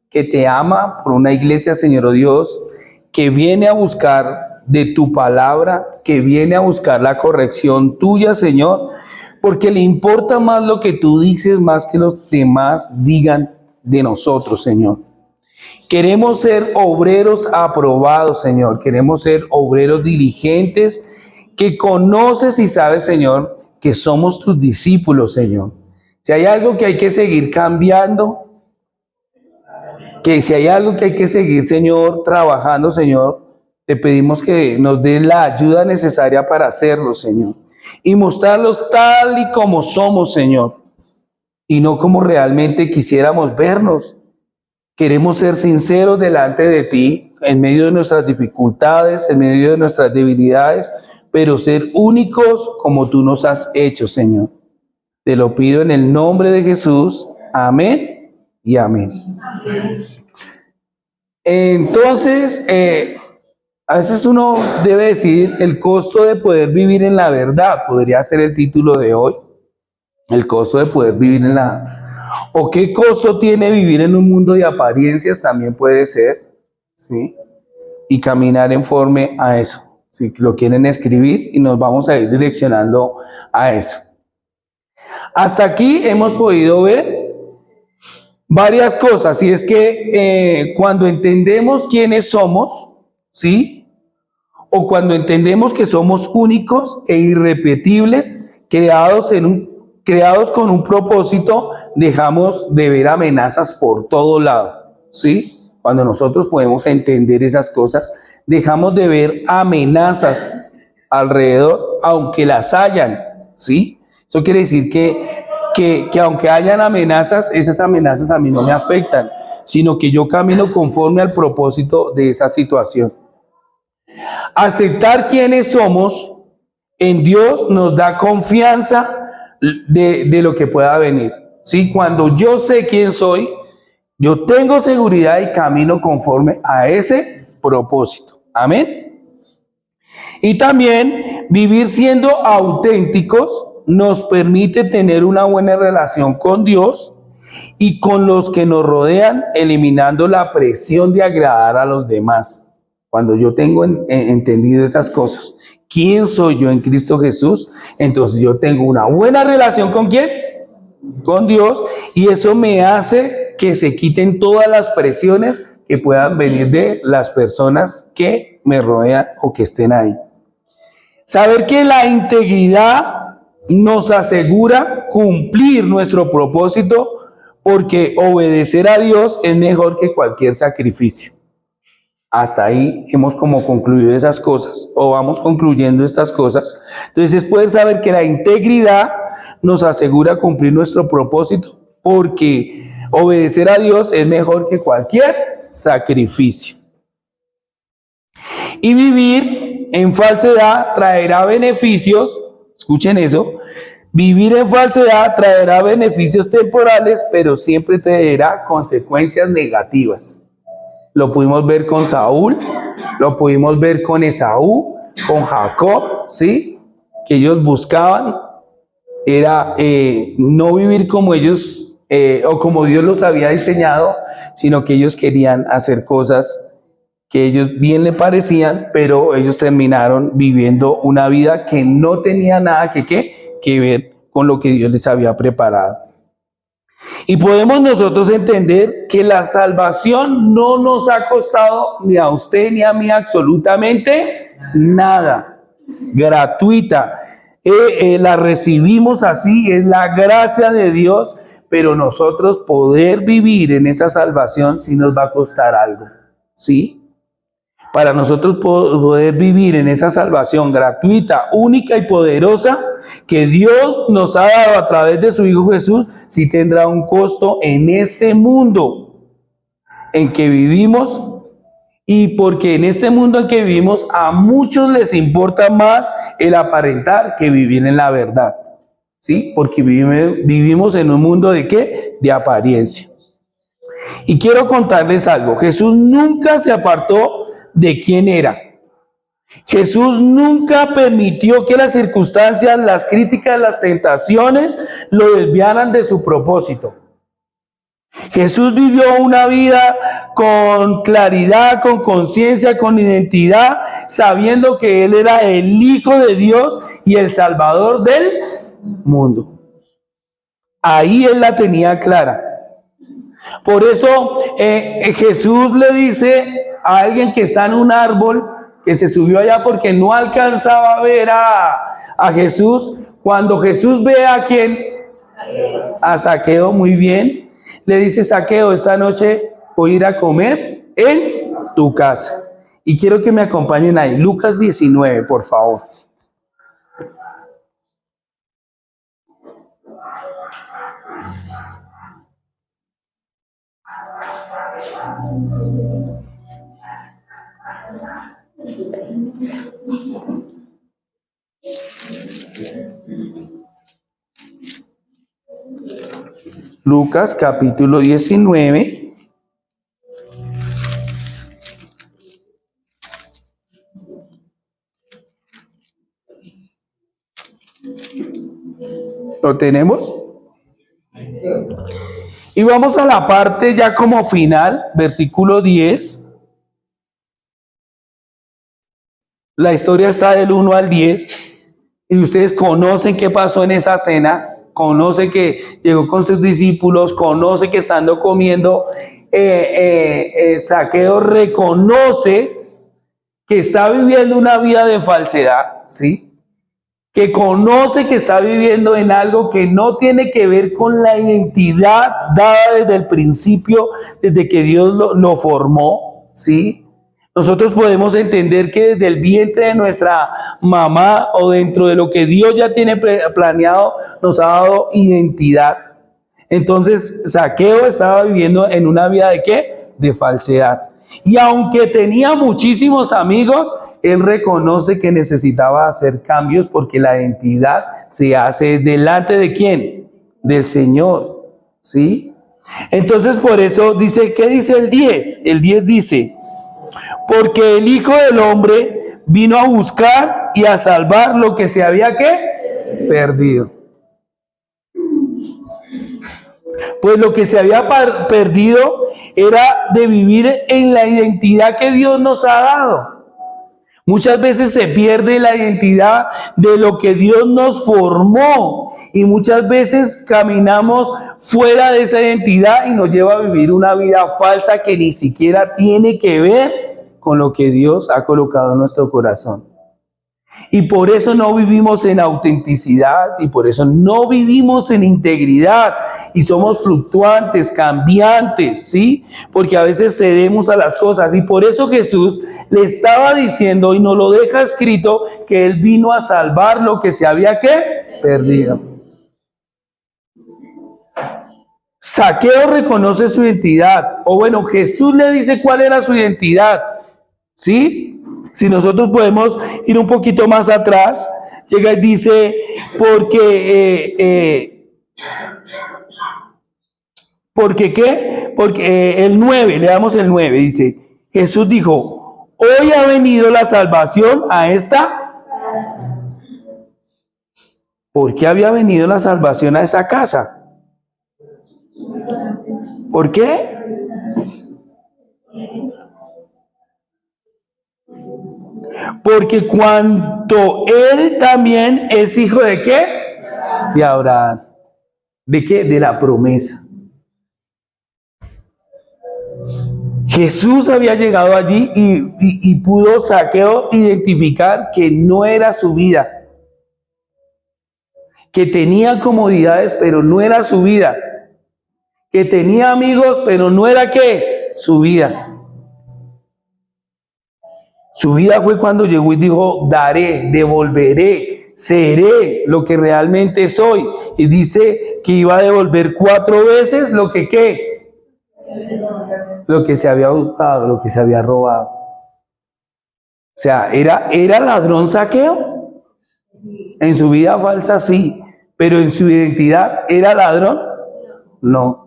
que te ama, por una iglesia, Señor oh Dios, que viene a buscar de tu palabra, que viene a buscar la corrección tuya, Señor, porque le importa más lo que tú dices, más que los demás digan de nosotros, Señor. Queremos ser obreros aprobados, Señor. Queremos ser obreros diligentes que conoces y sabes, Señor, que somos tus discípulos, Señor. Si hay algo que hay que seguir cambiando, que si hay algo que hay que seguir, Señor, trabajando, Señor, te pedimos que nos des la ayuda necesaria para hacerlo, Señor. Y mostrarlos tal y como somos, Señor. Y no como realmente quisiéramos vernos. Queremos ser sinceros delante de ti, en medio de nuestras dificultades, en medio de nuestras debilidades, pero ser únicos como tú nos has hecho, Señor. Te lo pido en el nombre de Jesús. Amén y amén. Entonces, a veces uno debe decir el costo de poder vivir en la verdad. Podría ser el título de hoy. El costo de poder vivir en la... ¿O qué costo tiene vivir en un mundo de apariencias? También puede ser, ¿sí? Y caminar en forma a eso. Si lo quieren escribir y nos vamos a ir direccionando a eso. Hasta aquí hemos podido ver varias cosas. Y es que cuando entendemos quiénes somos, ¿sí? O cuando entendemos que somos únicos e irrepetibles, creados con un propósito, dejamos de ver amenazas por todo lado, ¿sí? Cuando nosotros podemos entender esas cosas, dejamos de ver amenazas alrededor, aunque las hayan, ¿sí? Eso quiere decir que aunque hayan amenazas, esas amenazas a mí no me afectan, sino que yo camino conforme al propósito de esa situación. Aceptar quiénes somos en Dios nos da confianza de lo que pueda venir. ¿Sí? Cuando yo sé quién soy, yo tengo seguridad y camino conforme a ese propósito. Amén. Y también vivir siendo auténticos nos permite tener una buena relación con Dios y con los que nos rodean, eliminando la presión de agradar a los demás. Cuando yo tengo entendido esas cosas, ¿quién soy yo en Cristo Jesús? Entonces yo tengo una buena relación ¿con quién? Con Dios, y eso me hace que se quiten todas las presiones que puedan venir de las personas que me rodean o que estén ahí. Saber que la integridad nos asegura cumplir nuestro propósito, porque obedecer a Dios es mejor que cualquier sacrificio. Hasta ahí hemos como concluido esas cosas, o vamos concluyendo estas cosas. Entonces es poder saber que la integridad nos asegura cumplir nuestro propósito, porque obedecer a Dios es mejor que cualquier sacrificio. Y vivir en falsedad traerá beneficios, escuchen eso, vivir en falsedad traerá beneficios temporales, pero siempre traerá consecuencias negativas. Lo pudimos ver con Saúl, lo pudimos ver con Esaú, con Jacob, ¿sí? Que ellos buscaban era no vivir como ellos o como Dios los había diseñado, sino que ellos querían hacer cosas que ellos bien le parecían, pero ellos terminaron viviendo una vida que no tenía nada que ver con lo que Dios les había preparado. Y podemos nosotros entender que la salvación no nos ha costado ni a usted ni a mí absolutamente nada, gratuita. La recibimos así, es la gracia de Dios, pero nosotros poder vivir en esa salvación sí nos va a costar algo, ¿sí? Para nosotros poder vivir en esa salvación gratuita, única y poderosa que Dios nos ha dado a través de su Hijo Jesús, sí tendrá un costo en este mundo en que vivimos, y porque en este mundo en que vivimos a muchos les importa más el aparentar que vivir en la verdad, ¿sí? Porque vivimos en un mundo ¿de qué? De apariencia. Y quiero contarles algo. Jesús nunca se apartó de quién era. Jesús nunca permitió que las circunstancias, las críticas, las tentaciones lo desviaran de su propósito. Jesús vivió una vida con claridad, con conciencia, con identidad, sabiendo que Él era el Hijo de Dios y el Salvador del mundo. Ahí Él la tenía clara. Por eso Jesús le dice a alguien que está en un árbol, que se subió allá porque no alcanzaba a ver a Jesús. Cuando Jesús ve a quién, a Zaqueo, muy bien, le dice: Zaqueo, esta noche voy a ir a comer en tu casa. Y quiero que me acompañen ahí, Lucas 19, por favor. Lucas capítulo 19. ¿Lo tenemos? Y vamos a la parte ya como final, versículo 10. La historia está del 1 al 10. Y ustedes conocen qué pasó en esa cena. Conoce que llegó con sus discípulos, conoce que estando comiendo, Zaqueo reconoce que está viviendo una vida de falsedad, ¿sí? Que conoce que está viviendo en algo que no tiene que ver con la identidad dada desde el principio, desde que Dios lo formó, ¿sí? Nosotros podemos entender que desde el vientre de nuestra mamá o dentro de lo que Dios ya tiene planeado, nos ha dado identidad. Entonces, Zaqueo estaba viviendo en una vida ¿de qué? De falsedad. Y aunque tenía muchísimos amigos, él reconoce que necesitaba hacer cambios porque la identidad se hace delante ¿de quién? Del Señor, ¿sí? Entonces, por eso dice, ¿qué dice el 10? El 10 dice: porque el Hijo del Hombre vino a buscar y a salvar lo que se había ¿qué? Perdido. Pues lo que se había perdido era de vivir en la identidad que Dios nos ha dado. Muchas veces se pierde la identidad de lo que Dios nos formó y muchas veces caminamos fuera de esa identidad y nos lleva a vivir una vida falsa que ni siquiera tiene que ver con lo que Dios ha colocado en nuestro corazón. Y por eso no vivimos en autenticidad y por eso no vivimos en integridad y somos fluctuantes, cambiantes, ¿sí? Porque a veces cedemos a las cosas y por eso Jesús le estaba diciendo y nos lo deja escrito que Él vino a salvar lo que se había ¿qué? Perdido. Zaqueo reconoce su identidad, o bueno, Jesús le dice cuál era su identidad, ¿sí? Si nosotros podemos ir un poquito más atrás, llega y dice, ¿porque qué? Porque el 9, le damos el 9, dice, Jesús dijo, hoy ha venido la salvación a esta. ¿Por qué había venido la salvación a esa casa? ¿Por qué? Porque cuanto él también es hijo de ¿qué? De Abraham. ¿De qué? De la promesa. Jesús había llegado allí y pudo Zaqueo identificar que no era su vida. Que tenía comodidades, pero no era su vida. Que tenía amigos, pero no era ¿qué? Su vida. Su vida fue cuando llegó y dijo, daré, devolveré, seré lo que realmente soy. Y dice que iba a devolver 4 veces lo que ¿qué? Lo que se había hurtado, lo que se había robado. O sea, ¿era ladrón Zaqueo? En su vida falsa sí, pero en su identidad ¿era ladrón? No.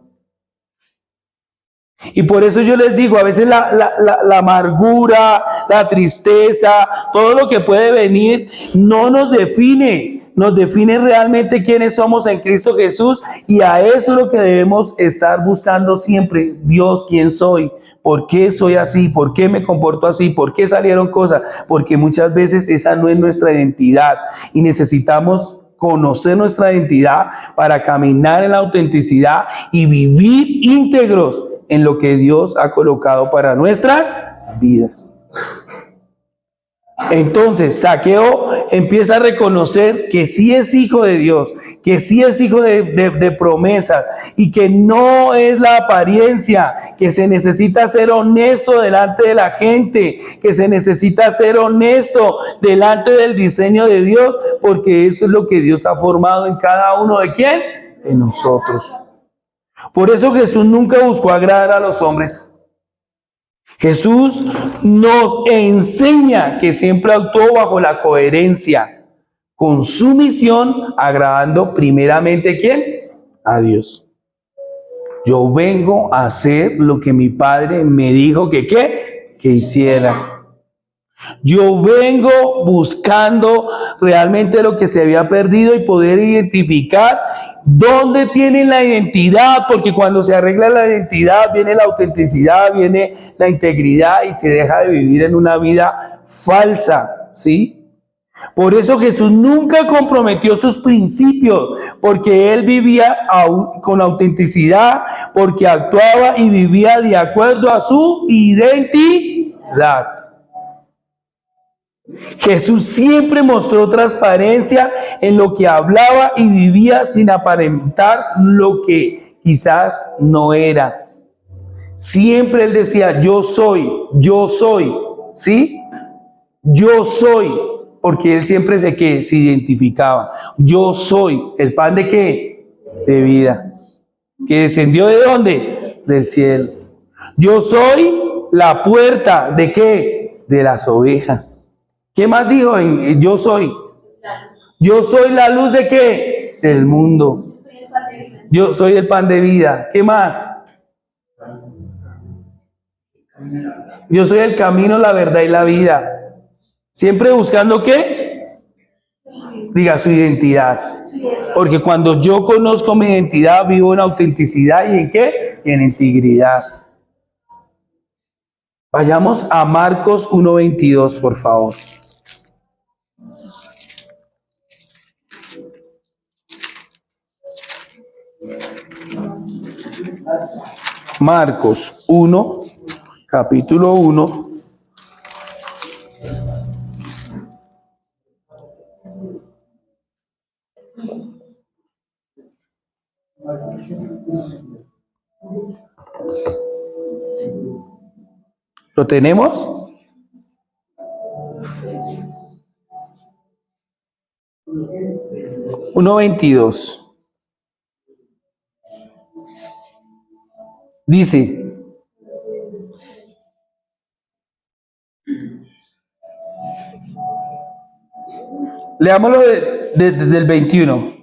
Y por eso yo les digo, a veces la amargura, la tristeza, todo lo que puede venir, no nos define nos define realmente quiénes somos en Cristo Jesús, y a eso es lo que debemos estar buscando siempre. Dios, ¿quién soy? ¿Por qué soy así? ¿Por qué me comporto así? ¿Por qué salieron cosas? Porque muchas veces esa no es nuestra identidad y necesitamos conocer nuestra identidad para caminar en la autenticidad y vivir íntegros en lo que Dios ha colocado para nuestras vidas. Entonces, Zaqueo empieza a reconocer que sí es hijo de Dios, que sí es hijo de promesas, y que no es la apariencia, que se necesita ser honesto delante de la gente, que se necesita ser honesto delante del diseño de Dios, porque eso es lo que Dios ha formado en cada uno de ¿quién? De nosotros. Por eso Jesús nunca buscó agradar a los hombres. Jesús nos enseña que siempre actuó bajo la coherencia con su misión, agradando primeramente ¿quién? A Dios. Yo vengo a hacer lo que mi Padre me dijo que ¿qué? Que hiciera. Yo vengo buscando realmente lo que se había perdido y poder identificar dónde tienen la identidad, porque cuando se arregla la identidad viene la autenticidad, viene la integridad y se deja de vivir en una vida falsa, ¿sí? Por eso Jesús nunca comprometió sus principios, porque Él vivía con autenticidad, porque actuaba y vivía de acuerdo a su identidad. Jesús siempre mostró transparencia en lo que hablaba y vivía sin aparentar lo que quizás no era. Siempre Él decía, yo soy, ¿sí? Yo soy, porque Él siempre se identificaba. Yo soy, ¿el pan de qué? De vida. ¿Que descendió de dónde? Del cielo. Yo soy la puerta, ¿de qué? De las ovejas. ¿Qué más dijo? Yo soy. Yo soy la luz de qué? Del mundo. Yo soy el pan de vida. ¿Qué más? Yo soy el camino, la verdad y la vida. Siempre buscando ¿qué? Diga su identidad. Porque cuando yo conozco mi identidad, vivo en autenticidad y ¿en qué? Y en integridad. Vayamos a Marcos 1:22, por favor. Marcos 1, capítulo 1. ¿Lo tenemos? Uno 22. Dice, leámoslo desde el 21.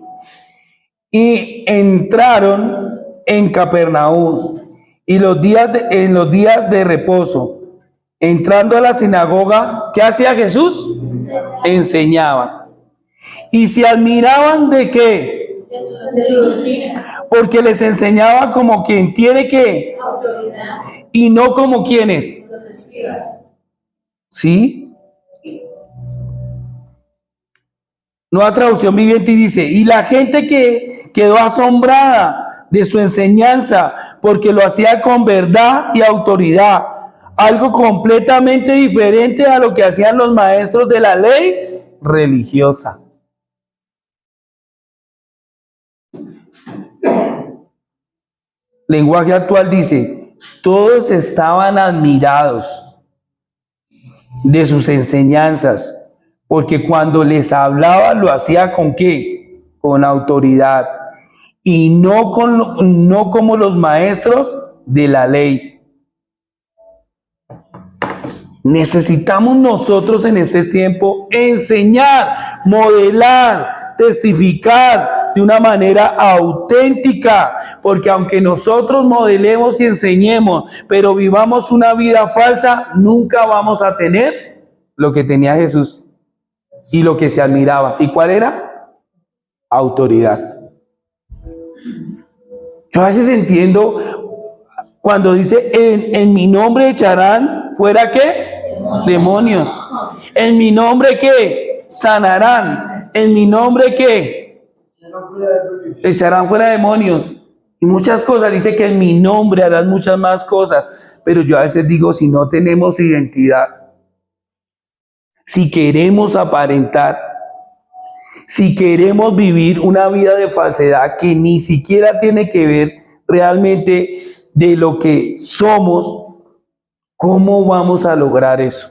Y entraron en Capernaum y en los días de reposo, entrando a la sinagoga, ¿qué hacía Jesús? Enseñaba. Y se admiraban de qué? Porque les enseñaba como quien tiene que autoridad y no como quienes. ¿Sí? Nueva Traducción Viviente, y dice, y la gente que quedó asombrada de su enseñanza, porque lo hacía con verdad y autoridad, algo completamente diferente a lo que hacían los maestros de la ley religiosa. Lenguaje actual dice, todos estaban admirados de sus enseñanzas, porque cuando les hablaba lo hacía ¿con qué? Con autoridad, y no como los maestros de la ley. Necesitamos nosotros en este tiempo enseñar, modelar, testificar de una manera auténtica, porque aunque nosotros modelemos y enseñemos, pero vivamos una vida falsa, nunca vamos a tener lo que tenía Jesús y lo que se admiraba. ¿Y cuál era? autoridad. Yo a veces entiendo cuando dice, en mi nombre echarán fuera, ¿qué? Demonios. En mi nombre, ¿qué? Sanarán. En mi nombre, ¿qué? Echarán fuera demonios. Y muchas cosas. Dice que en mi nombre harán muchas más cosas. Pero yo a veces digo, si no tenemos identidad, si queremos aparentar, si queremos vivir una vida de falsedad que ni siquiera tiene que ver realmente de lo que somos, ¿cómo vamos a lograr eso?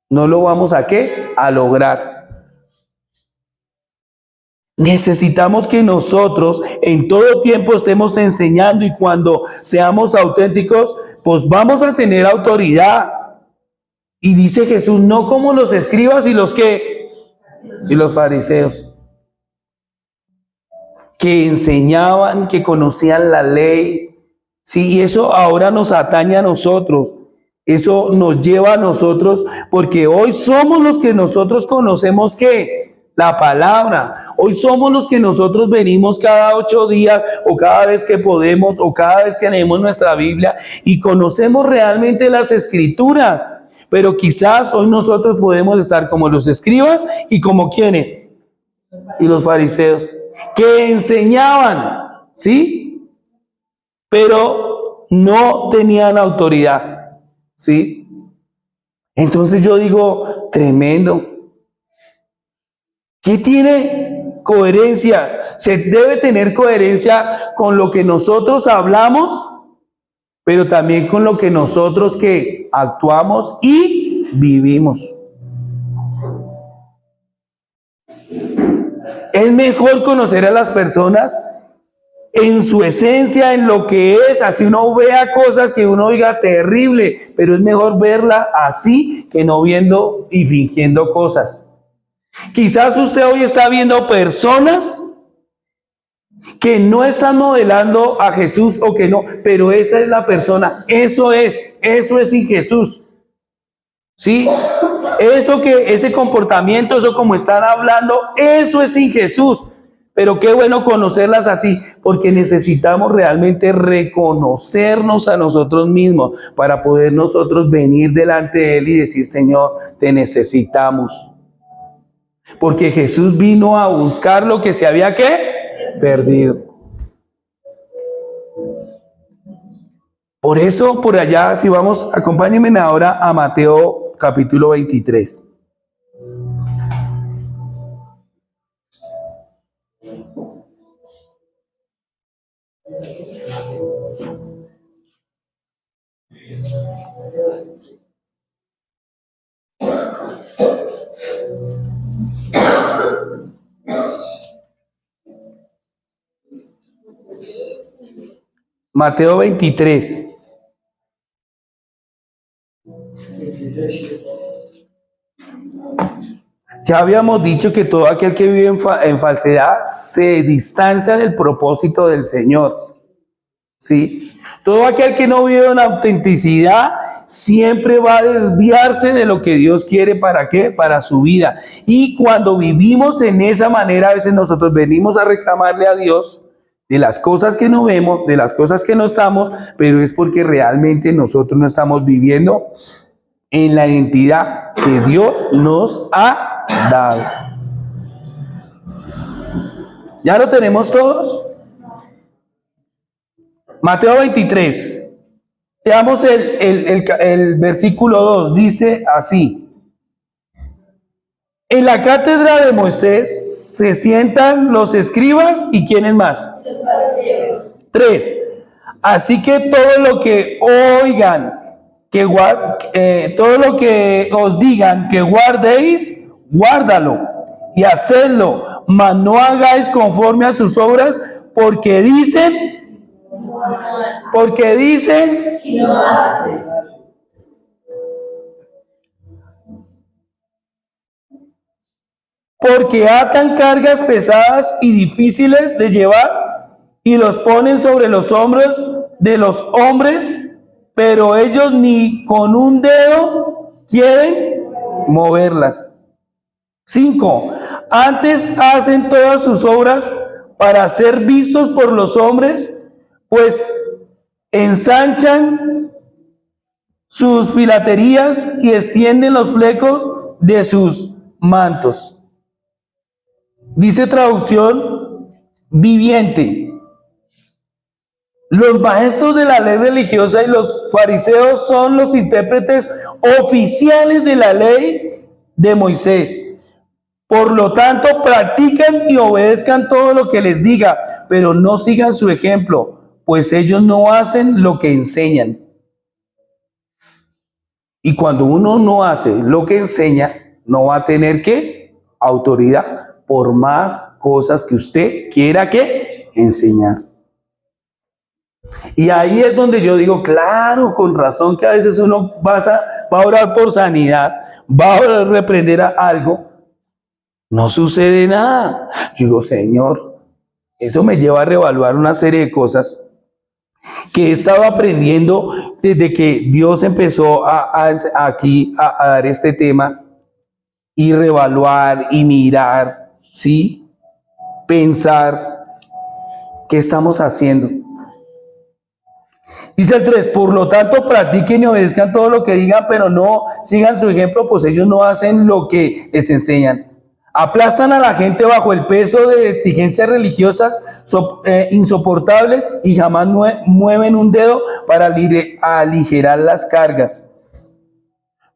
No lo vamos a ¿qué? A lograr. Necesitamos que nosotros en todo tiempo estemos enseñando, y cuando seamos auténticos, pues vamos a tener autoridad. Y dice Jesús, no como los escribas y los ¿qué? Y los fariseos, que enseñaban, que conocían la ley. Sí, y eso ahora nos atañe a nosotros. Eso nos lleva a nosotros, porque hoy somos los que nosotros conocemos ¿qué? La palabra. Hoy somos los que nosotros venimos cada 8 días o cada vez que podemos o cada vez que leemos nuestra Biblia y conocemos realmente las escrituras. Pero quizás hoy nosotros podemos estar como los escribas y como ¿quiénes? Y los fariseos, que enseñaban, ¿sí? Pero no tenían autoridad, ¿sí? Entonces yo digo, tremendo. ¿Qué tiene coherencia? Se debe tener coherencia con lo que nosotros hablamos, pero también con lo que nosotros que actuamos y vivimos. Es mejor conocer a las personas en su esencia, en lo que es, así uno vea cosas que uno diga terrible, pero es mejor verla así que no viendo y fingiendo cosas. Quizás usted hoy está viendo personas que no están modelando a Jesús o que no, pero esa es la persona, eso es sin Jesús. ¿Sí? Ese comportamiento, eso como están hablando, eso es sin Jesús. Pero qué bueno conocerlas así, porque necesitamos realmente reconocernos a nosotros mismos para poder nosotros venir delante de Él y decir, Señor, te necesitamos. Porque Jesús vino a buscar lo que se había ¿qué? Perdido. Por eso, por allá, si vamos, acompáñenme ahora a Mateo capítulo 23. Mateo 23. Ya habíamos dicho que todo aquel que vive en falsedad se distancia del propósito del Señor. ¿Sí? Todo aquel que no vive en autenticidad siempre va a desviarse de lo que Dios quiere. ¿Para qué? Para su vida. Y cuando vivimos en esa manera, a veces nosotros venimos a reclamarle a Dios de las cosas que no vemos, de las cosas que no estamos, pero es porque realmente nosotros no estamos viviendo en la identidad que Dios nos ha dado. ¿Ya lo tenemos todos? Mateo 23. Veamos el versículo 2. Dice así. En la cátedra de Moisés se sientan los escribas y ¿quiénes más? 3. Así que todo lo que oigan, todo lo que os digan que guardéis, guárdalo y hacedlo, mas no hagáis conforme a sus obras, porque dicen y no hacen. Porque atan cargas pesadas y difíciles de llevar y los ponen sobre los hombros de los hombres, pero ellos ni con un dedo quieren moverlas. 5. Antes hacen todas sus obras para ser vistos por los hombres, pues ensanchan sus filaterías y extienden los flecos de sus mantos. Dice traducción viviente. Los maestros de la ley religiosa y los fariseos son los intérpretes oficiales de la ley de Moisés. Por lo tanto, practican y obedezcan todo lo que les diga, pero no sigan su ejemplo, pues ellos no hacen lo que enseñan. Y cuando uno no hace lo que enseña, no va a tener ¿qué? Autoridad, por más cosas que usted quiera que enseñar. Y ahí es donde yo digo, claro, con razón que a veces uno va a orar por sanidad, va a reprender a algo, no sucede nada. Yo digo, Señor, eso me lleva a reevaluar una serie de cosas que he estado aprendiendo desde que Dios empezó aquí a dar este tema, y reevaluar y mirar, ¿sí? Pensar, ¿qué estamos haciendo? Dice el 3, por lo tanto practiquen y obedezcan todo lo que digan, pero no sigan su ejemplo, pues ellos no hacen lo que les enseñan. Aplastan a la gente bajo el peso de exigencias religiosas insoportables y jamás mueven un dedo para aligerar las cargas.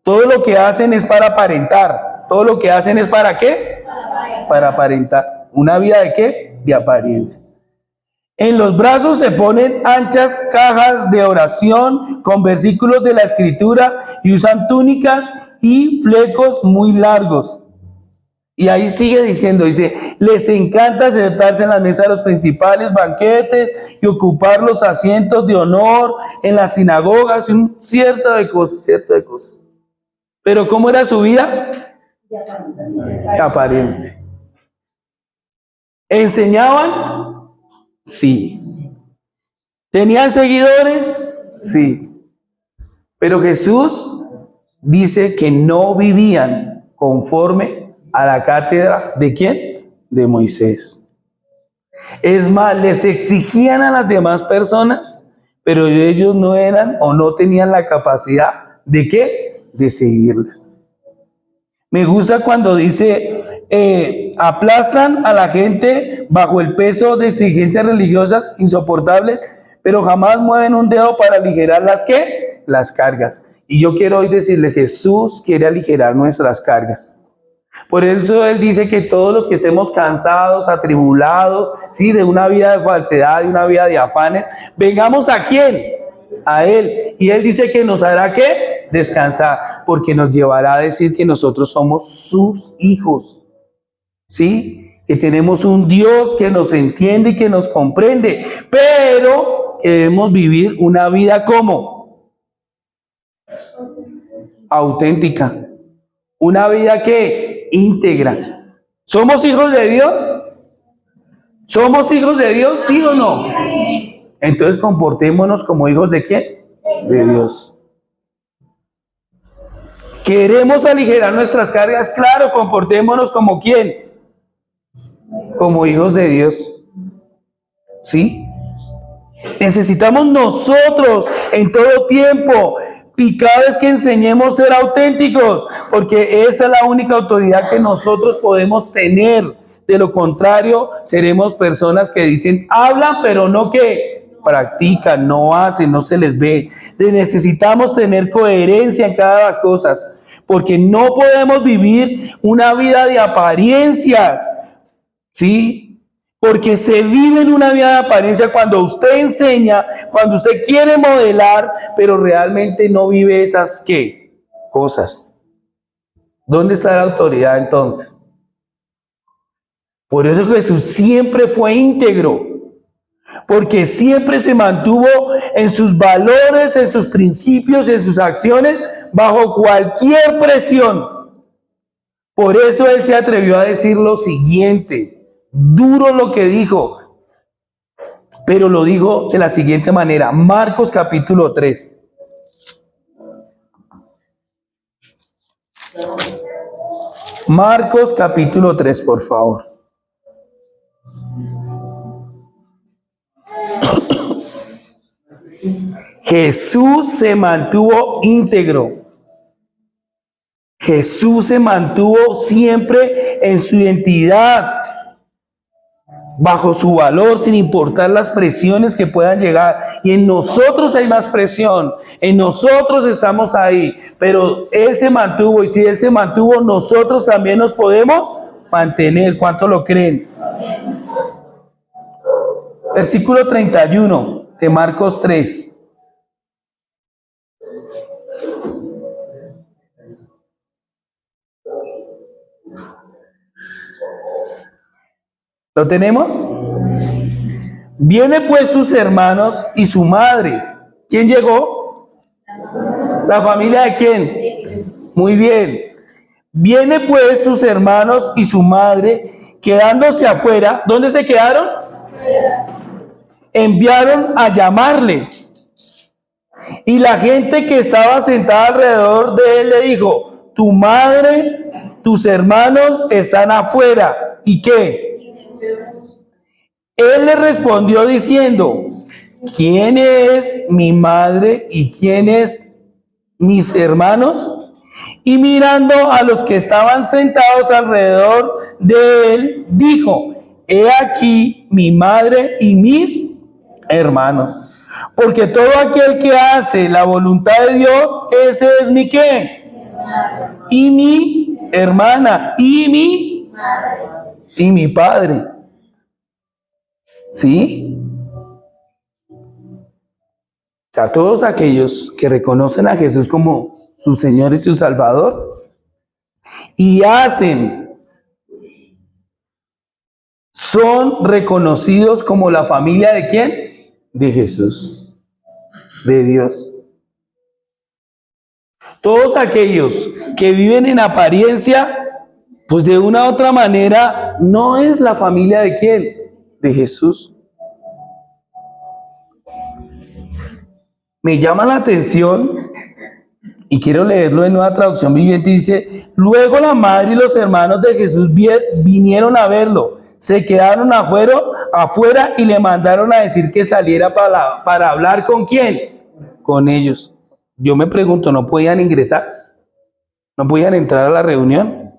Todo lo que hacen es para aparentar. Todo lo que hacen es ¿para qué? Para aparentar. ¿Una vida de qué? De apariencia. En los brazos se ponen anchas cajas de oración con versículos de la Escritura y usan túnicas y flecos muy largos. Y ahí sigue diciendo, dice, les encanta sentarse en la mesa de los principales banquetes y ocupar los asientos de honor en las sinagogas, cierto de cosas. Pero ¿cómo era su vida? De apariencia. ¿Enseñaban? Sí. ¿Tenían seguidores? Sí. Pero Jesús dice que no vivían conforme a la cátedra ¿de quién? De Moisés. Es más, les exigían a las demás personas, pero ellos no eran o no tenían la capacidad ¿de qué? De seguirles. Me gusta cuando dice, aplastan a la gente bajo el peso de exigencias religiosas insoportables, pero jamás mueven un dedo para aligerar las ¿qué? Las cargas. Y yo quiero hoy decirle, Jesús quiere aligerar nuestras cargas. Por eso Él dice que todos los que estemos cansados, atribulados, ¿sí? De una vida de falsedad, de una vida de afanes, vengamos ¿a quién? A Él. Y Él dice que nos hará ¿qué? Descansar, porque nos llevará a decir que nosotros somos sus hijos, ¿sí? Que tenemos un Dios que nos entiende y que nos comprende, pero que debemos vivir una vida como auténtica, una vida que íntegra. ¿Somos hijos de Dios? ¿Somos hijos de Dios, sí o no? Entonces comportémonos como hijos de ¿quién? De Dios. ¿Queremos aligerar nuestras cargas? Claro, comportémonos como ¿quién? Como hijos de Dios. ¿Sí? Necesitamos nosotros en todo tiempo y cada vez que enseñemos ser auténticos, porque esa es la única autoridad que nosotros podemos tener. De lo contrario, seremos personas que dicen, hablan, pero no que practican, no hacen, no se les ve. Necesitamos tener coherencia en cada las cosas, porque no podemos vivir una vida de apariencias, ¿sí? Porque se vive en una vida de apariencia cuando usted enseña, cuando usted quiere modelar, pero realmente no vive esas ¿qué? Cosas. ¿Dónde está la autoridad entonces? Por eso Jesús siempre fue íntegro, porque siempre se mantuvo en sus valores, en sus principios, en sus acciones, bajo cualquier presión. Por eso Él se atrevió a decir lo siguiente. Duro lo que dijo, pero lo dijo de la siguiente manera. Marcos capítulo 3. Marcos capítulo 3, por favor. Jesús se mantuvo íntegro. Jesús se mantuvo siempre en su identidad, bajo su valor, sin importar las presiones que puedan llegar. Y en nosotros hay más presión, en nosotros estamos ahí, pero Él se mantuvo, y si Él se mantuvo, nosotros también nos podemos mantener. ¿Cuánto lo creen? Versículo 31 de Marcos 3. ¿Lo tenemos? Viene pues sus hermanos y su madre. ¿Quién llegó? ¿La familia de quién? Muy bien. Viene pues sus hermanos y su madre, quedándose afuera. ¿Dónde se quedaron? Enviaron a llamarle. Y la gente que estaba sentada alrededor de él le dijo: tu madre, tus hermanos están afuera. ¿Y qué? Él le respondió diciendo: ¿quién es mi madre y quiénes mis hermanos? Y mirando a los que estaban sentados alrededor de él, dijo: he aquí mi madre y mis hermanos. Porque todo aquel que hace la voluntad de Dios, ese es mi ¿qué? Y mi hermana, y mi padre. ¿Sí? O sea, todos aquellos que reconocen a Jesús como su Señor y su Salvador y hacen, son reconocidos como la familia ¿de quién? De Jesús, de Dios. Todos aquellos que viven en apariencia, pues de una u otra manera, no es la familia ¿de quién? De Jesús. Me llama la atención, y quiero leerlo en Nueva Traducción Viviente, dice: luego la madre y los hermanos de Jesús vinieron a verlo, se quedaron afuera y le mandaron a decir que saliera para hablar ¿con quién? Con ellos. Yo me pregunto, ¿no podían ingresar? ¿No podían entrar a la reunión?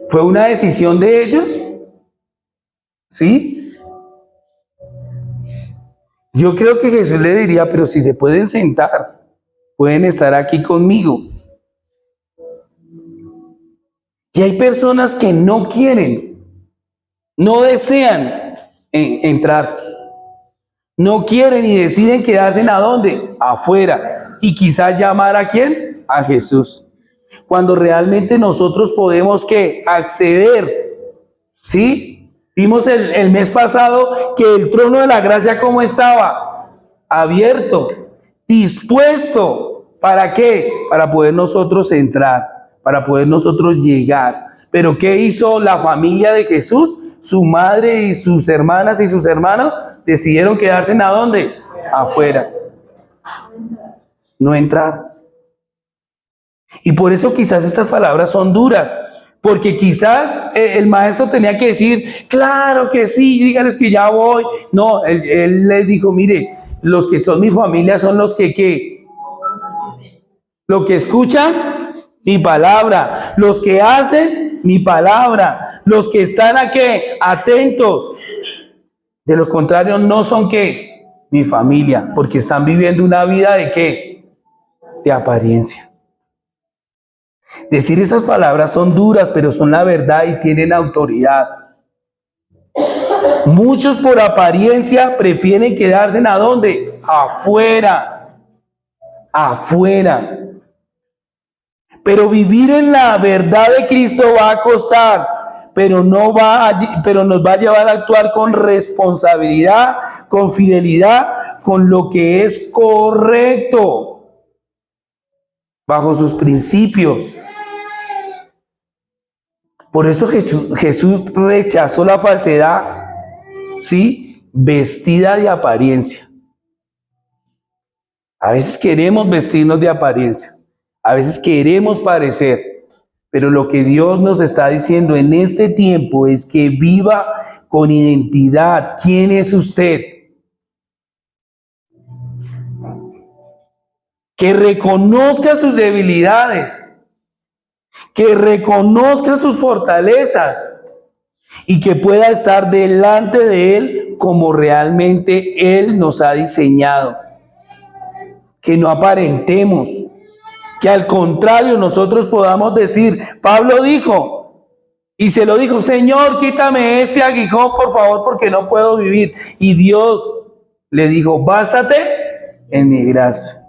¿Fue una decisión de ellos? ¿Sí? Yo creo que Jesús le diría: pero si se pueden sentar, pueden estar aquí conmigo. Y hay personas que no quieren, no desean entrar, no quieren y deciden quedarse ¿a dónde? Afuera. Y quizás llamar ¿a quién? A Jesús. Cuando realmente nosotros podemos ¿qué? Acceder. ¿Sí? Vimos el mes pasado que el trono de la gracia ¿cómo estaba? Abierto, dispuesto. ¿Para qué? Para poder nosotros entrar, para poder nosotros llegar. Pero ¿qué hizo la familia de Jesús? Su madre y sus hermanas y sus hermanos decidieron quedarse ¿a dónde? Afuera. No entrar. Y por eso quizás estas palabras son duras. Porque quizás el maestro tenía que decir: claro que sí, díganles que ya voy. No, él les dijo: mire, los que son mi familia son los que lo que escuchan mi palabra, los que hacen mi palabra, los que están aquí atentos. De lo contrario, no son ¿qué? Mi familia, porque están viviendo una vida de ¿qué? De apariencia. Decir esas palabras son duras, pero son la verdad y tienen autoridad. Muchos por apariencia prefieren quedarse ¿a dónde? Afuera. Afuera. Pero vivir en la verdad de Cristo va a costar, pero nos va a llevar a actuar con responsabilidad, con fidelidad, con lo que es correcto, bajo sus principios. Por eso Jesús rechazó la falsedad, ¿sí? Vestida de apariencia. A veces queremos vestirnos de apariencia, a veces queremos parecer, Pero lo que Dios nos está diciendo en este tiempo es que viva con identidad. ¿Quién es usted? Que reconozca sus debilidades, que reconozca sus fortalezas y que pueda estar delante de Él como realmente Él nos ha diseñado. Que no aparentemos, que al contrario nosotros podamos decir, Pablo dijo, y se lo dijo, Señor, quítame este aguijón, por favor, porque no puedo vivir. Y Dios le dijo, bástate en mi gracia,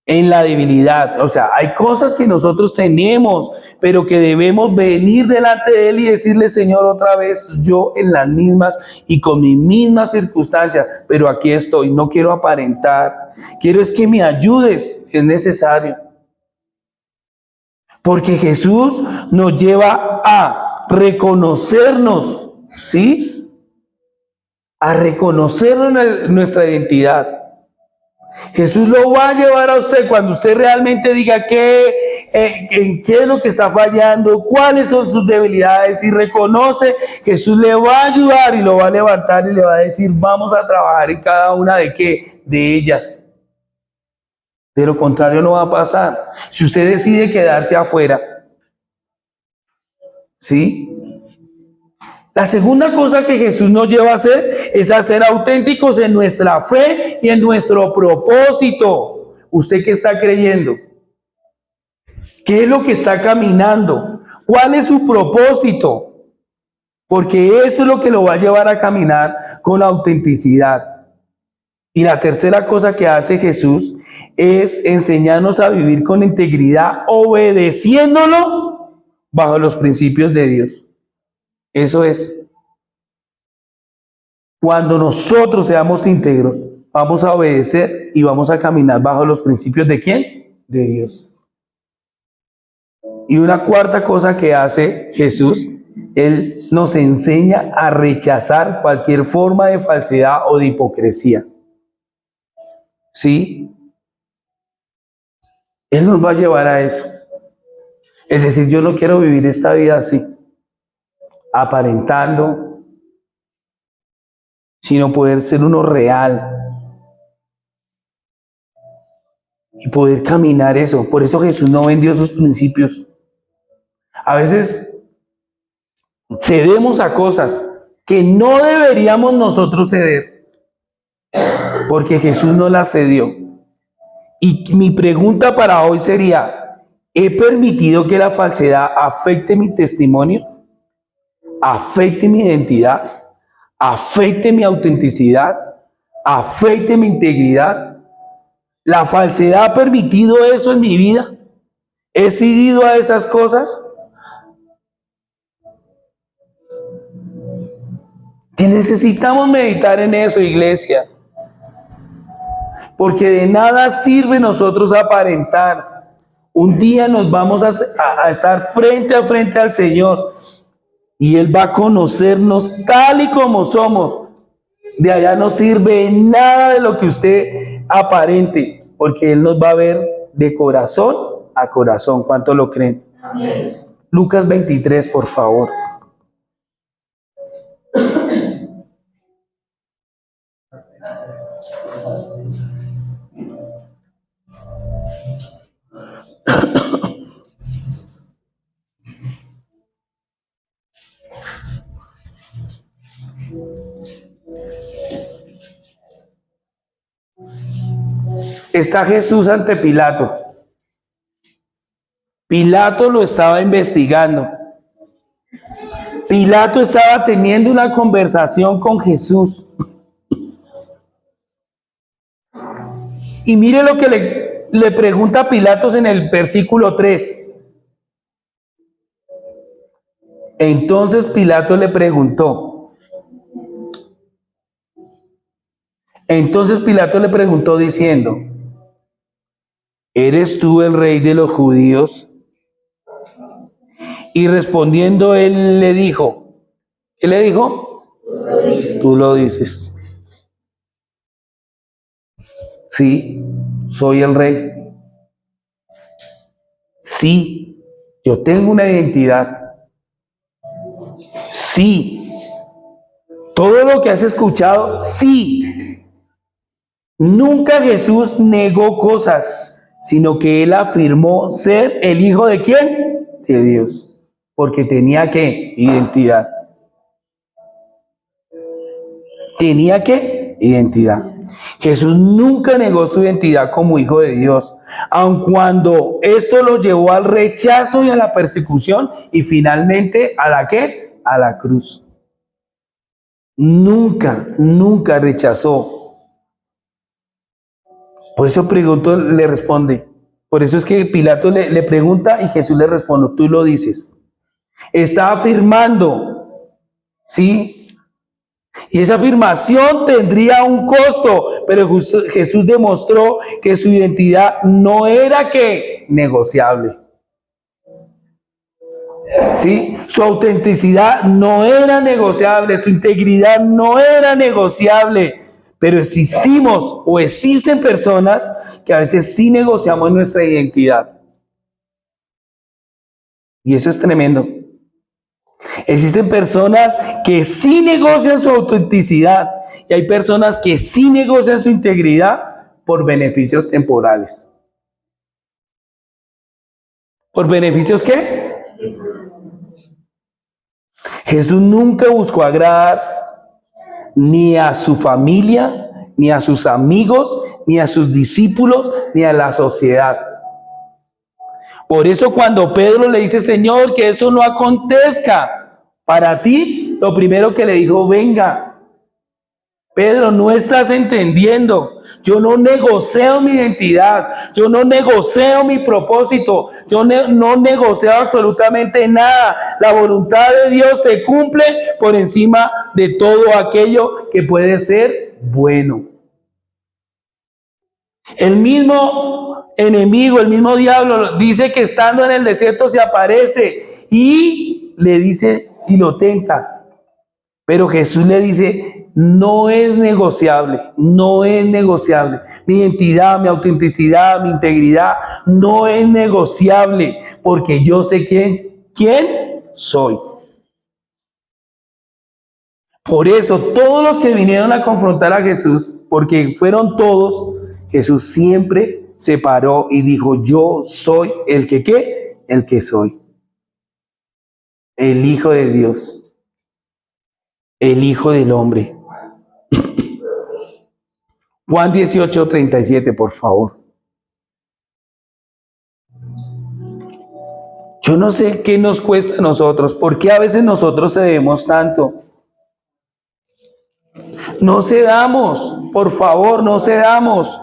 en la debilidad. O sea, hay cosas que nosotros tenemos, pero que debemos venir delante de Él y decirle, Señor, otra vez yo en las mismas y con mis mismas circunstancias, pero aquí estoy, no quiero aparentar, quiero es que me ayudes, es necesario. Porque Jesús nos lleva a reconocernos, ¿sí? A reconocernos nuestra identidad. Jesús lo va a llevar a usted cuando usted realmente diga en qué es lo que está fallando, cuáles son sus debilidades y reconoce, Jesús le va a ayudar y lo va a levantar y le va a decir, vamos a trabajar en cada una de qué, de ellas. De lo contrario no va a pasar. Si usted decide quedarse afuera, ¿sí? La segunda cosa que Jesús nos lleva a hacer es a ser auténticos en nuestra fe y en nuestro propósito. ¿Usted qué está creyendo? ¿Qué es lo que está caminando? ¿Cuál es su propósito? Porque eso es lo que lo va a llevar a caminar con autenticidad. Y la tercera cosa que hace Jesús es enseñarnos a vivir con integridad, obedeciéndolo bajo los principios de Dios. Eso es. Cuando nosotros seamos íntegros, vamos a obedecer y vamos a caminar bajo los principios ¿de quién? De Dios. Y una cuarta cosa que hace Jesús, Él nos enseña a rechazar cualquier forma de falsedad o de hipocresía. ¿Sí? Él nos va a llevar a eso. Es decir, yo no quiero vivir esta vida así, aparentando, sino poder ser uno real y poder caminar eso. Por eso Jesús no vendió sus principios. A veces cedemos a cosas que no deberíamos nosotros ceder, porque Jesús no las cedió. Y mi pregunta para hoy sería, ¿he permitido que la falsedad afecte mi testimonio? ¿Afecte mi identidad? ¿Afecte mi autenticidad? ¿Afecte mi integridad? ¿La falsedad ha permitido eso en mi vida? ¿He cedido a esas cosas? Que necesitamos meditar en eso, iglesia. Porque de nada sirve nosotros aparentar. Un día nos vamos a estar frente a frente al Señor y Él va a conocernos tal y como somos. De allá no sirve nada de lo que usted aparente, porque Él nos va a ver de corazón a corazón. ¿Cuánto lo creen? Amén. Lucas 23, por favor. Está Jesús ante Pilato. Pilato lo estaba investigando. Pilato estaba teniendo una conversación con Jesús. Y mire lo que le pregunta a Pilatos en el versículo 3. Entonces Pilato le preguntó. Entonces Pilato le preguntó diciendo, ¿eres tú el rey de los judíos? Y respondiendo él le dijo, ¿qué le dijo? Tú lo dices. Sí, soy el rey. Sí, Yo tengo una identidad. Sí. Todo lo que has escuchado, sí. Nunca Jesús negó cosas, sino que él afirmó ser el hijo de ¿quién? De Dios. Porque tenía ¿qué? Identidad. Tenía ¿qué? Identidad. Jesús nunca negó su identidad como hijo de Dios, aun cuando esto lo llevó al rechazo y a la persecución y finalmente ¿a la qué? A la cruz. Nunca rechazó. Por eso preguntó, le responde. Por eso es que Pilato le pregunta y Jesús le responde, tú lo dices. Está afirmando, ¿sí? Y esa afirmación tendría un costo, pero Jesús demostró que su identidad no era que negociable. ¿Sí? Su autenticidad no era negociable, su integridad no era negociable. Pero existimos o existen personas que a veces sí negociamos nuestra identidad. Y eso es tremendo. Existen personas que sí negocian su autenticidad y hay personas que sí negocian su integridad por beneficios temporales. ¿Por beneficios qué? Jesús nunca buscó agradar ni a su familia, ni a sus amigos, ni a sus discípulos, ni a la sociedad. Por eso cuando Pedro le dice, Señor, que eso no acontezca para ti, lo primero que le dijo, venga, Pedro, no estás entendiendo. Yo no negocio mi identidad, yo no negocio mi propósito, yo no negocio absolutamente nada. La voluntad de Dios se cumple por encima de todo aquello que puede ser bueno. El mismo enemigo, el mismo diablo dice que estando en el desierto se aparece y le dice y lo tenta. Pero Jesús le dice, no es negociable, no es negociable. Mi identidad, mi autenticidad, mi integridad no es negociable porque yo sé quién soy. Por eso todos los que vinieron a confrontar a Jesús, porque fueron todos, Jesús siempre se paró y dijo, yo soy el que ¿qué? El que soy. El Hijo de Dios. El Hijo del Hombre. Juan 18:37, por favor. Yo no sé qué nos cuesta a nosotros, por qué a veces nosotros cedemos tanto. No cedamos, por favor, no cedamos.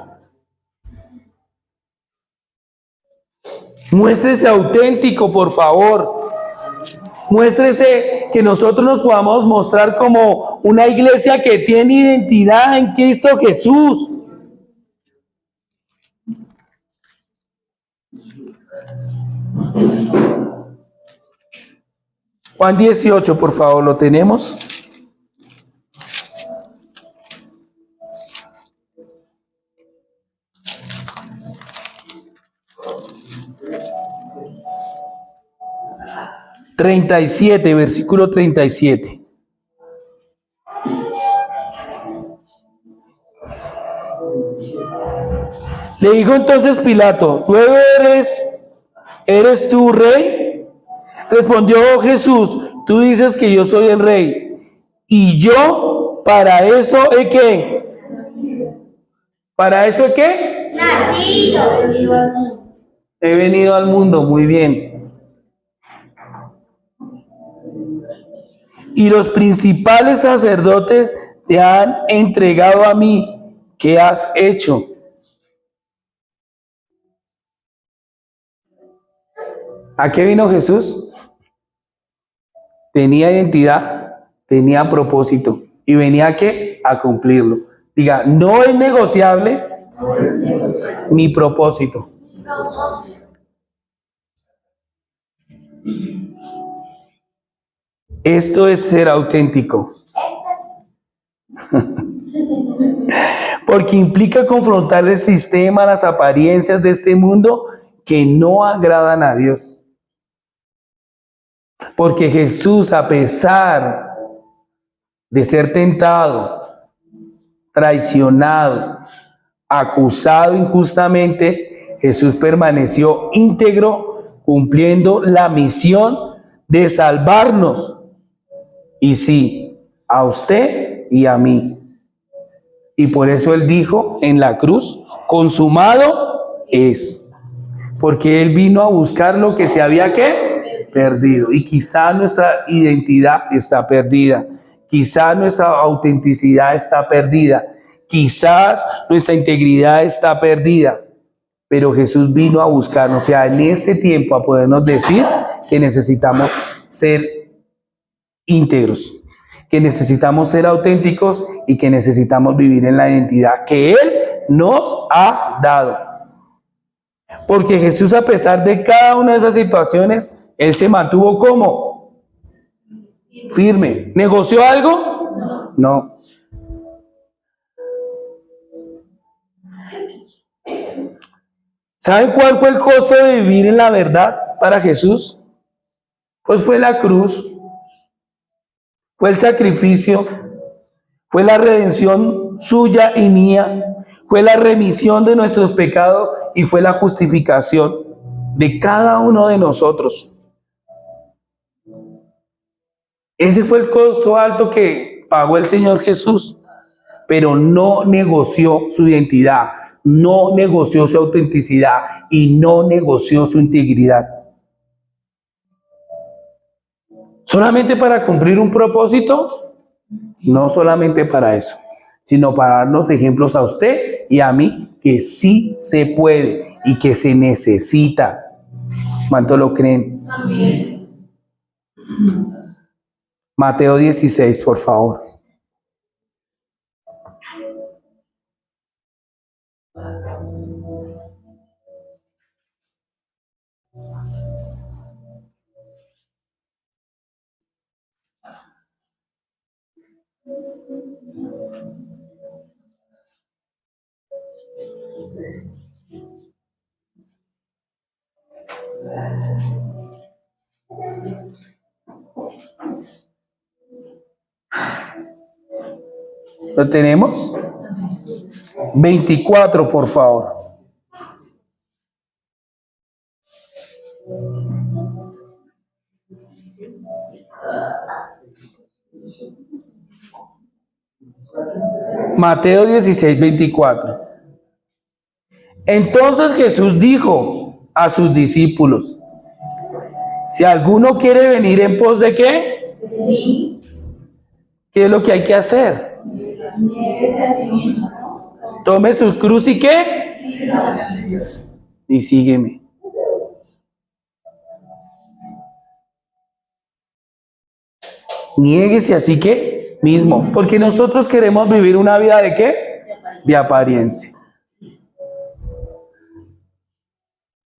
Muéstrese auténtico, por favor. Muéstrese que nosotros nos podamos mostrar como una iglesia que tiene identidad en Cristo Jesús. Juan 18, por favor, ¿lo tenemos? Versículo 37. Le dijo entonces Pilato, ¿luego eres tú rey? Respondió Jesús, tú dices que yo soy el rey. Y yo para eso he ¿qué? ¿Para eso he qué? Nacido. He venido al mundo, muy bien. Y los principales sacerdotes te han entregado a mí. ¿Qué has hecho? ¿A qué vino Jesús? Tenía identidad, tenía propósito. ¿Y venía a qué? A cumplirlo. Diga, no es negociable mi propósito. Esto es ser auténtico. Porque implica confrontar el sistema, las apariencias de este mundo que no agradan a Dios. Porque Jesús, a pesar de ser tentado, traicionado, acusado injustamente, Jesús permaneció íntegro, cumpliendo la misión de salvarnos. Y sí, a usted y a mí. Y por eso Él dijo en la cruz, consumado es. Porque Él vino a buscar lo que se había ¿qué? Perdido. Y quizá nuestra identidad está perdida. Quizá nuestra autenticidad está perdida. Quizás nuestra integridad está perdida. Pero Jesús vino a buscarnos, o sea, en este tiempo a podernos decir que necesitamos ser íntegros, que necesitamos ser auténticos y que necesitamos vivir en la identidad que Él nos ha dado. Porque Jesús, a pesar de cada una de esas situaciones, Él se mantuvo como firme. ¿Negoció algo? No. ¿Saben cuál fue el costo de vivir en la verdad para Jesús? Pues fue la cruz, fue el sacrificio, fue la redención suya y mía, fue la remisión de nuestros pecados y fue la justificación de cada uno de nosotros. Ese fue el costo alto que pagó el Señor Jesús, pero no negoció su identidad, no negoció su autenticidad y no negoció su integridad. ¿Solamente para cumplir un propósito? No solamente para eso, sino para darnos ejemplos a usted y a mí que sí se puede y que se necesita. ¿Cuánto lo creen? Amén. Mateo 16, por favor. ¿Lo tenemos? 24, por favor. Mateo 16, 24. Entonces Jesús dijo a sus discípulos, si alguno quiere venir en pos de ¿qué? ¿Qué es lo que hay que hacer? Tome su cruz y ¿qué? Y sígueme. Niéguese así que mismo, porque nosotros queremos vivir una vida de ¿qué? De apariencia.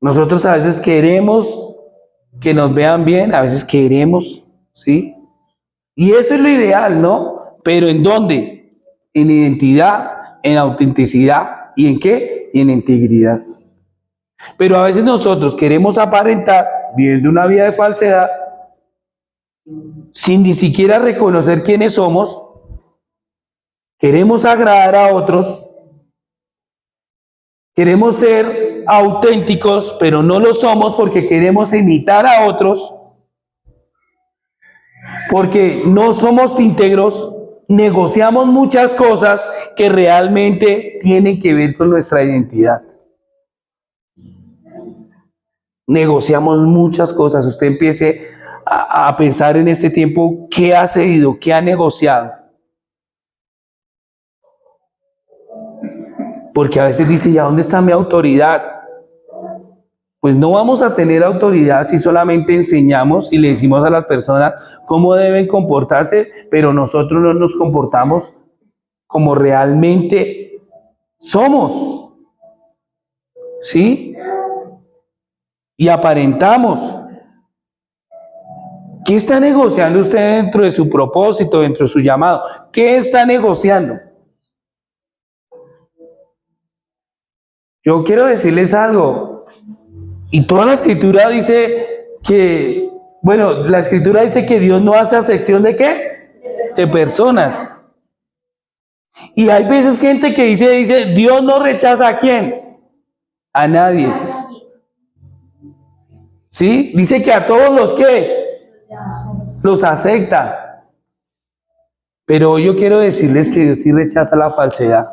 Nosotros a veces queremos que nos vean bien, a veces queremos, ¿sí? Y eso es lo ideal, ¿no? Pero ¿en dónde? En identidad, en autenticidad y ¿en qué? Y en integridad. Pero a veces nosotros queremos aparentar viviendo una vida de falsedad sin ni siquiera reconocer quiénes somos. Queremos agradar a otros. Queremos ser auténticos, pero no lo somos porque queremos imitar a otros. Porque no somos íntegros, negociamos muchas cosas que realmente tienen que ver con nuestra identidad. Negociamos muchas cosas. Usted empiece a pensar en este tiempo qué ha cedido, qué ha negociado. Porque a veces dice, ¿ya dónde está mi autoridad? Pues no vamos a tener autoridad si solamente enseñamos y le decimos a las personas cómo deben comportarse, pero nosotros no nos comportamos como realmente somos. ¿Sí? Y aparentamos. ¿Qué está negociando usted dentro de su propósito, dentro de su llamado? ¿Qué está negociando? Yo quiero decirles algo. Y toda la escritura dice que Bueno, la escritura dice que Dios no hace acepción de ¿qué? De personas. Y hay veces gente que dice, Dios no rechaza ¿a quién? A nadie. ¿Sí? Dice que a todos los que los acepta. Pero yo quiero decirles que Dios sí rechaza la falsedad.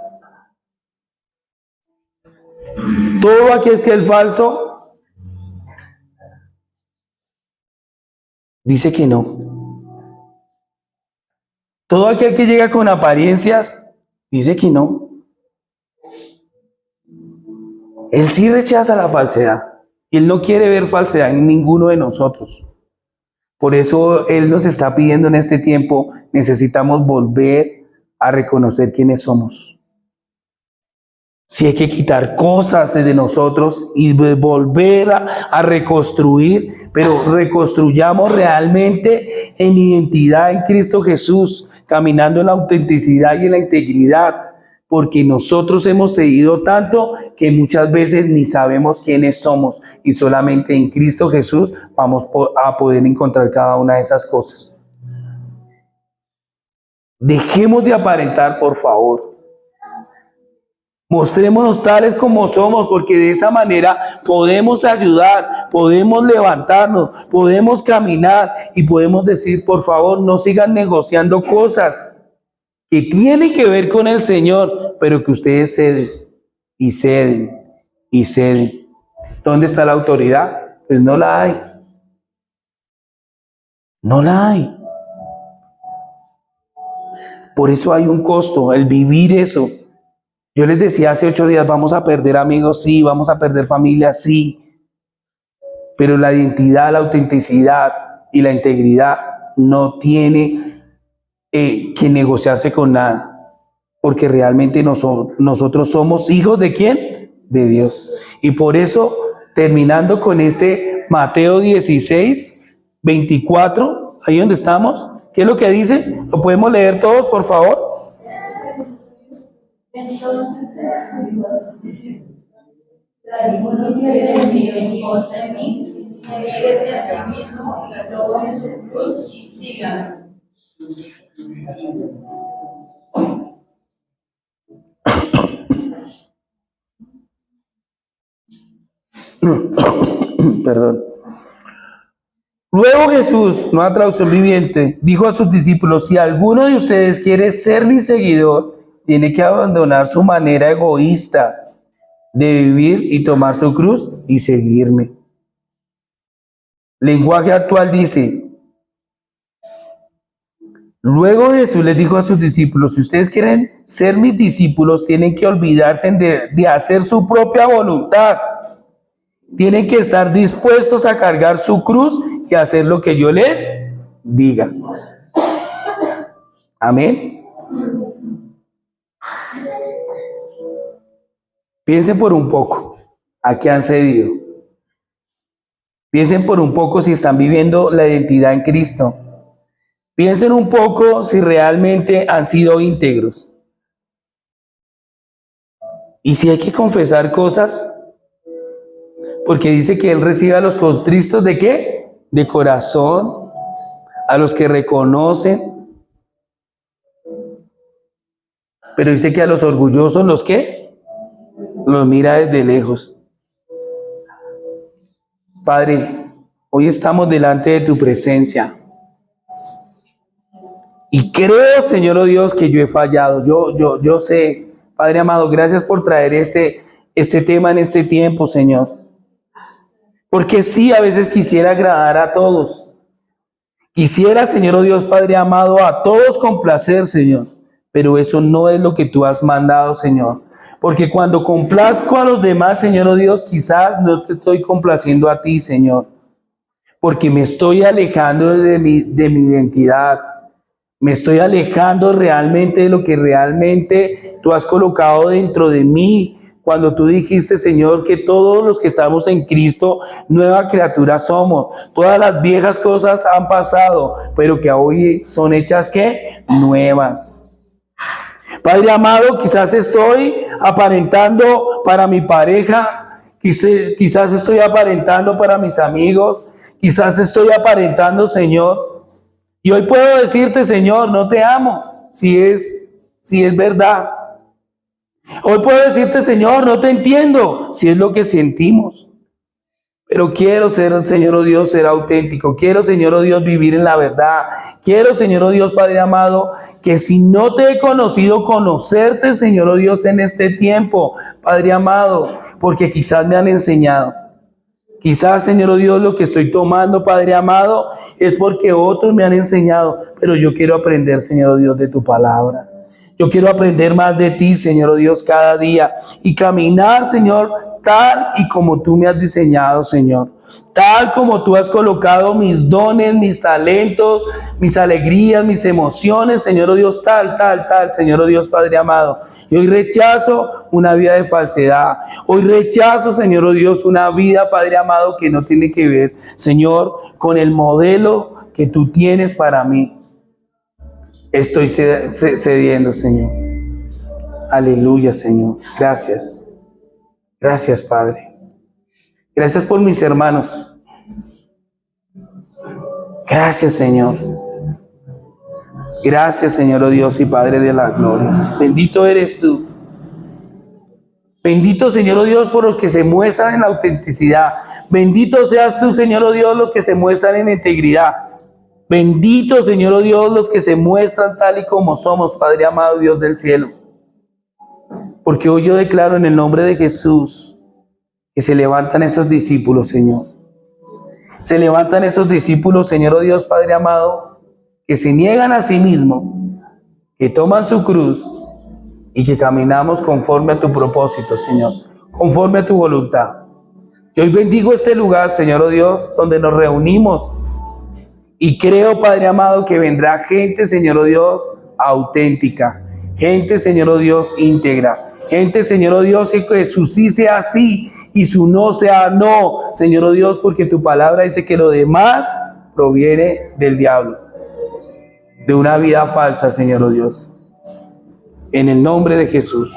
Todo aquel que es falso, dice que no. Todo aquel que llega con apariencias, dice que no. Él sí rechaza la falsedad. Y Él no quiere ver falsedad en ninguno de nosotros. Por eso Él nos está pidiendo en este tiempo, necesitamos volver a reconocer quiénes somos. Si hay que quitar cosas de nosotros y volver a reconstruir, pero reconstruyamos realmente en identidad en Cristo Jesús, caminando en la autenticidad y en la integridad, porque nosotros hemos cedido tanto que muchas veces ni sabemos quiénes somos y solamente en Cristo Jesús vamos a poder encontrar cada una de esas cosas. Dejemos de aparentar, por favor. Mostrémonos tales como somos, porque de esa manera podemos ayudar, podemos levantarnos, podemos caminar y podemos decir, por favor, no sigan negociando cosas que tienen que ver con el Señor, pero que ustedes ceden y ceden y ceden. ¿Dónde está la autoridad? Pues no la hay. No la hay. Por eso hay un costo, el vivir eso. Yo les decía hace 8 días, vamos a perder amigos, sí, vamos a perder familia, sí. Pero la identidad, la autenticidad y la integridad no tiene que negociarse con nada. Porque realmente nosotros somos hijos ¿de quién? De Dios. Y por eso, terminando con este Mateo 16, 24, ahí donde estamos, ¿qué es lo que dice? ¿Lo podemos leer todos, por favor? Entonces si alguno quiere venir en pos de mí, niéguese a sí mismo y tome su cruz y sígame. Perdón. Luego Jesús, nueva traducción viviente, dijo a sus discípulos, si alguno de ustedes quiere ser mi seguidor, tiene que abandonar su manera egoísta de vivir y tomar su cruz y seguirme. Lenguaje actual dice, luego Jesús les dijo a sus discípulos, si ustedes quieren ser mis discípulos, tienen que olvidarse de hacer su propia voluntad. Tienen que estar dispuestos a cargar su cruz y hacer lo que yo les diga. Amén. Piensen por un poco a qué han cedido. Piensen por un poco si están viviendo la identidad en Cristo. Piensen un poco si realmente han sido íntegros. Y si hay que confesar cosas, porque dice que Él recibe a los contristos ¿de qué? De corazón, a los que reconocen. Pero dice que a los orgullosos, ¿los qué? Los mira desde lejos. Padre, hoy estamos delante de tu presencia. Y creo, Señor oh Dios, que yo he fallado. Yo sé, Padre amado, gracias por traer este tema en este tiempo, Señor. Porque sí, a veces quisiera agradar a todos. Quisiera, Señor oh Dios, Padre amado, a todos complacer, Señor. Pero eso no es lo que tú has mandado, Señor. Porque cuando complazco a los demás, Señor oh Dios, quizás no te estoy complaciendo a ti, Señor. Porque me estoy alejando de mi identidad. Me estoy alejando realmente de lo que realmente tú has colocado dentro de mí. Cuando tú dijiste, Señor, que todos los que estamos en Cristo, nueva criatura somos. Todas las viejas cosas han pasado, pero que hoy son hechas, ¿qué? Nuevas. Padre amado, quizás estoy aparentando para mi pareja, quizás estoy aparentando para mis amigos, Quizás estoy aparentando, Señor. Y hoy puedo decirte, Señor, no te amo, si es verdad. Hoy puedo decirte, Señor, no te entiendo, si es lo que sentimos. Pero quiero ser, Señor, oh Dios, ser auténtico. Quiero, Señor, oh Dios, vivir en la verdad. Quiero, Señor, oh Dios, Padre amado, que si no te he conocido, conocerte, Señor, oh Dios, en este tiempo, Padre amado, porque quizás me han enseñado. Quizás, Señor, oh Dios, lo que estoy tomando, Padre amado, es porque otros me han enseñado. Pero yo quiero aprender, Señor, oh Dios, de tu palabra. Yo quiero aprender más de ti, Señor, oh Dios, cada día. Y caminar, Señor, tal y como tú me has diseñado, Señor. Tal como tú has colocado mis dones, mis talentos, mis alegrías, mis emociones, Señor, oh Dios, tal, Señor, oh Dios, Padre amado. Y hoy rechazo una vida de falsedad. Hoy rechazo, Señor, oh Dios, una vida, Padre amado, que no tiene que ver, Señor, con el modelo que tú tienes para mí. Estoy cediendo, Señor. Aleluya, Señor. Gracias. Gracias, Padre. Gracias por mis hermanos. Gracias, Señor. Gracias, Señor, oh Dios y Padre de la gloria. Bendito eres tú. Bendito, Señor, oh Dios, por los que se muestran en la autenticidad. Bendito seas tú, Señor, oh Dios, los que se muestran en integridad. Bendito, Señor, oh Dios, los que se muestran tal y como somos, Padre amado, Dios del cielo. Porque hoy yo declaro en el nombre de Jesús que se levantan esos discípulos, Señor. Se levantan esos discípulos, Señor, oh Dios, Padre amado, que se niegan a sí mismos, que toman su cruz y que caminamos conforme a tu propósito, Señor, conforme a tu voluntad. Yo hoy bendigo este lugar, Señor, oh Dios, donde nos reunimos. Y creo, Padre amado, que vendrá gente, Señor, oh Dios, auténtica. Gente, Señor, oh Dios, íntegra. Gente, Señor, oh Dios, que su sí sea sí y su no sea no, Señor, oh Dios, porque tu palabra dice que lo demás proviene del diablo, de una vida falsa, Señor, oh Dios. En el nombre de Jesús.